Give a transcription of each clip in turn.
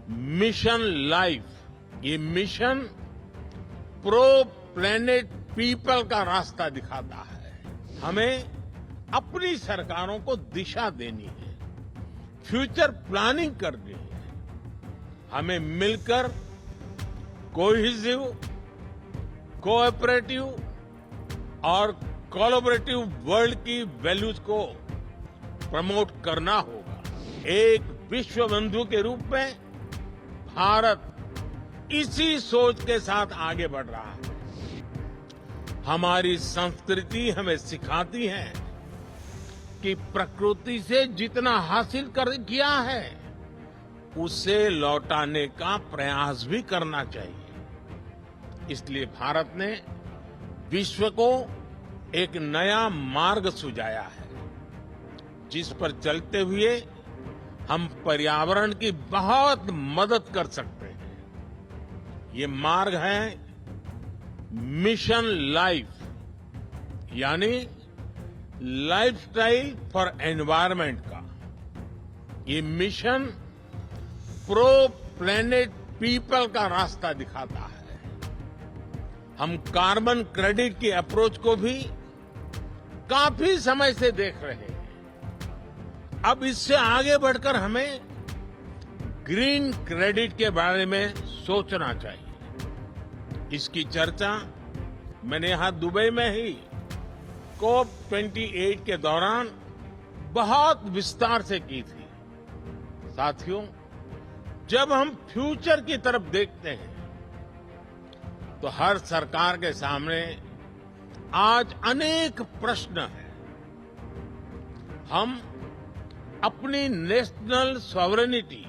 Mission life, ये mission pro planet people का रास्ता दिखाता है। हमें अपनी सरकारों को दिशा देनी है, फ्यूचर प्लानिंग करनी है। हमें मिलकर कोहेसिव, कोऑपरेटिव और कोलैबोरेटिव वर्ल्ड की वैल्यूज को प्रमोट करना होगा। एक विश्व बंधु के रूप में भारत इसी सोच के साथ आगे बढ़ रहा है। हमारी संस्कृति हमें सिखाती है कि प्रकृति से जितना हासिल किया है उसे लौटाने का प्रयास भी करना चाहिए। इसलिए भारत ने विश्व को एक नया मार्ग सुझाया है, जिस पर चलते हुए हम पर्यावरण की बहुत मदद कर सकते हैं। ये मार्ग है मिशन लाइफ, यानी लाइफस्टाइल फॉर एनवायरनमेंट का। ये मिशन प्रो प्लेनेट पीपल का रास्ता दिखाता है। हम कार्बन क्रेडिट की अप्रोच को भी काफी समय से देख रहे हैं। अब इससे आगे बढ़कर हमें ग्रीन क्रेडिट के बारे में सोचना चाहिए। इसकी चर्चा मैंने यहां दुबई में ही COP28 के दौरान बहुत विस्तार से की थी। साथियों, जब हम फ्यूचर की तरफ देखते हैं तो हर सरकार के सामने आज अनेक प्रश्न हैं। हम अपनी नेशनल सॉवरेनिटी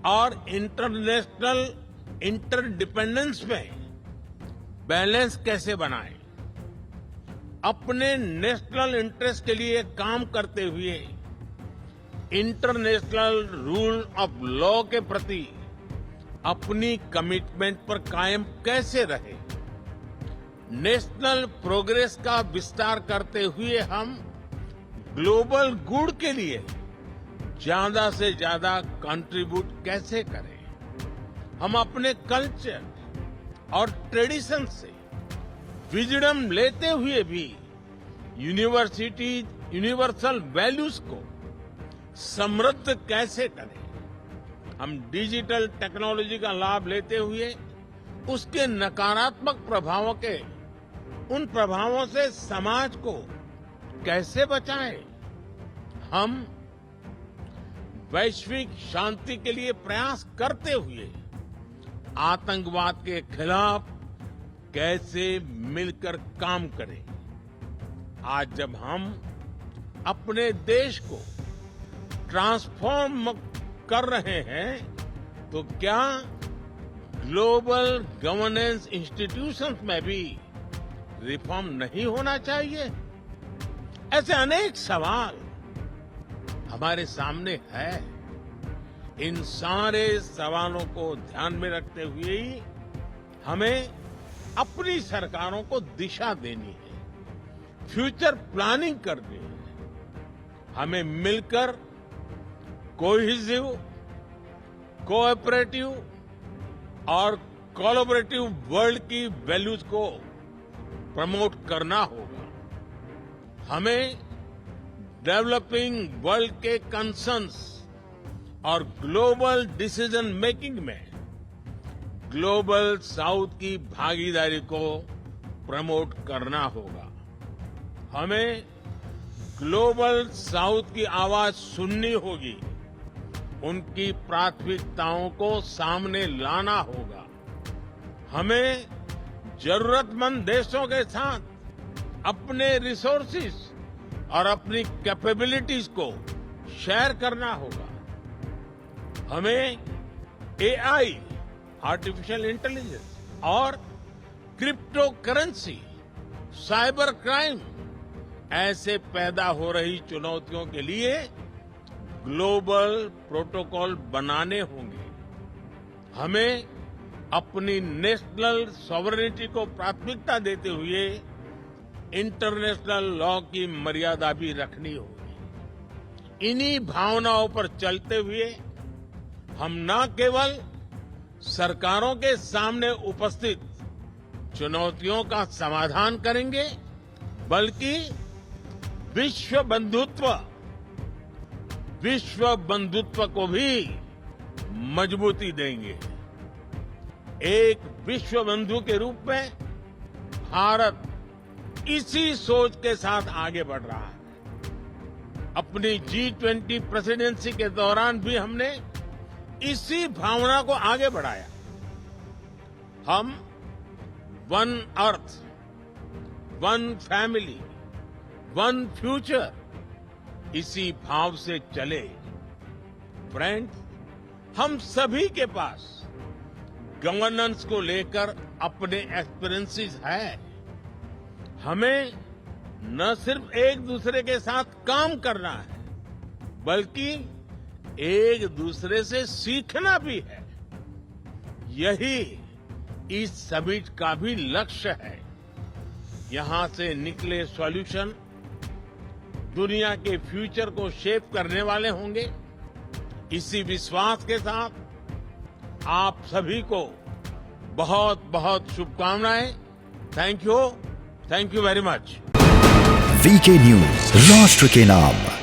और इंटरनेशनल इंटरडिपेंडेंस में बैलेंस कैसे बनाएं? अपने नेशनल इंटरेस्ट के लिए काम करते हुए इंटरनेशनल रूल ऑफ लॉ के प्रति अपनी कमिटमेंट पर कायम कैसे रहे? नेशनल प्रोग्रेस का विस्तार करते हुए हम ग्लोबल गुड के लिए ज्यादा से ज्यादा कंट्रीब्यूट कैसे करें? हम अपने कल्चर और ट्रेडिशन से विजडम लेते हुए भी यूनिवर्सल वैल्यूज को समृद्ध कैसे करें? हम डिजिटल टेक्नोलॉजी का लाभ लेते हुए उसके नकारात्मक उन प्रभावों से समाज को कैसे बचाएं? हम वैश्विक शांति के लिए प्रयास करते हुए आतंकवाद के खिलाफ कैसे मिलकर काम करें? आज जब हम अपने देश को ट्रांसफॉर्म कर रहे हैं तो क्या ग्लोबल गवर्नेंस इंस्टीट्यूशंस में भी रिफॉर्म नहीं होना चाहिए? ऐसे अनेक सवाल हमारे सामने है। इन सारे सवालों को ध्यान में रखते हुए ही हमें अपनी सरकारों को दिशा देनी है, फ्यूचर प्लानिंग करनी है। हमें मिलकर कोहेसिव, कोऑपरेटिव और कोलैबोरेटिव वर्ल्ड की वैल्यूज को प्रमोट करना होगा। हमें डेवलपिंग वर्ल्ड के कंसर्न्स और ग्लोबल डिसीजन मेकिंग में ग्लोबल साउथ की भागीदारी को प्रमोट करना होगा। हमें ग्लोबल साउथ की आवाज सुननी होगी, उनकी प्राथमिकताओं को सामने लाना होगा। हमें जरूरतमंद देशों के साथ अपने रिसोर्सेज और अपनी कैपेबिलिटीज को शेयर करना होगा। हमें AI, आर्टिफिशियल इंटेलिजेंस और क्रिप्टो करेंसी, साइबर क्राइम ऐसे पैदा हो रही चुनौतियों के लिए ग्लोबल प्रोटोकॉल बनाने होंगे। हमें अपनी नेशनल सॉवरेनिटी को प्राथमिकता देते हुए इंटरनेशनल लॉ की मर्यादा भी रखनी होगी। इन्हीं भावनाओं पर चलते हुए हम न केवल सरकारों के सामने उपस्थित चुनौतियों का समाधान करेंगे, बल्कि विश्व बंधुत्व को भी मजबूती देंगे। एक विश्व बंधु के रूप में भारत इसी सोच के साथ आगे बढ़ रहा है। अपनी G20 प्रेसिडेंसी के दौरान भी हमने इसी भावना को आगे बढ़ाया। हम one earth, one family, one future, इसी भाव से चले। फ्रेंड्स, हम सभी के पास गवर्नेंस को लेकर अपने एक्सपीरियंसेस है। हमें न सिर्फ एक दूसरे के साथ काम करना है, बल्कि एक दूसरे से सीखना भी है। यही इस समिट का भी लक्ष्य है। यहां से निकले सॉल्यूशन दुनिया के फ्यूचर को शेप करने वाले होंगे। इसी विश्वास के साथ आप सभी को बहुत बहुत शुभकामनाएं। Thank you very much. VK news, राष्ट्र के नाम।